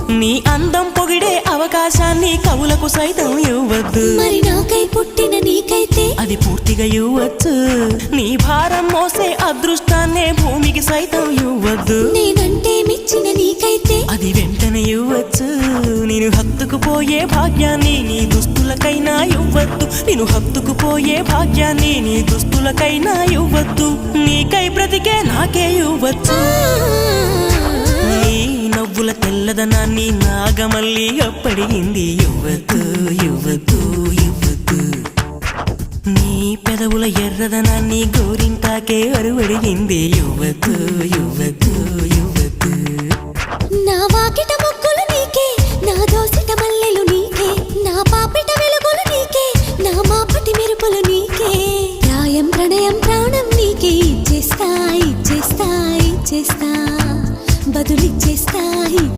నీ అందం పొగిడే అవకాశాన్ని కవులకు సైతం ఇవ్వద్దు. మరి నాకై పుట్టిన నీకైతే అది పూర్తిగా ఇవ్వచ్చు. నీ భారం మోసే అదృష్టాన్నే భూమికి సైతం ఇవ్వద్దు. నేనంటే మెచ్చిన నీకైతే అది వెంటనే ఇవ్వచ్చు. నేను హత్తుకుపోయే భాగ్యాన్ని నీ దుస్తులకైనా ఇవ్వద్దు. నేను హత్తుకుపోయే భాగ్యాన్ని నీ దుస్తులకైనా ఇవ్వద్దు. నీకై బ్రతికే నాకే ఇవ్వచ్చు. నీ నవ్వుల తెల్లదనాన్ని నాగమల్లి అప్పడిగింది. ఇవ్వద్దు ఇవ్వద్దు ఇవ్వద్దు. నీ పెదవుల ఎర్రదనాన్ని గోరింటాకే అరువడిగింది. ఇవ్వద్దు ఇవ్వద్దు ఇవ్వద్దు. నా వాకిట మొక్కులు నీకే, నా దోసిట మల్లెలు నీకే, నా పాపిట వెలుగులు నీకే, నా మాపటి మెరుపులు నీకే. ప్రాయం ప్రణయం ప్రాణం నీకే. ఇచ్చేస్తా ఇచ్చేస్తా ఇచ్చేస్తా బదులిచ్చేస్తా.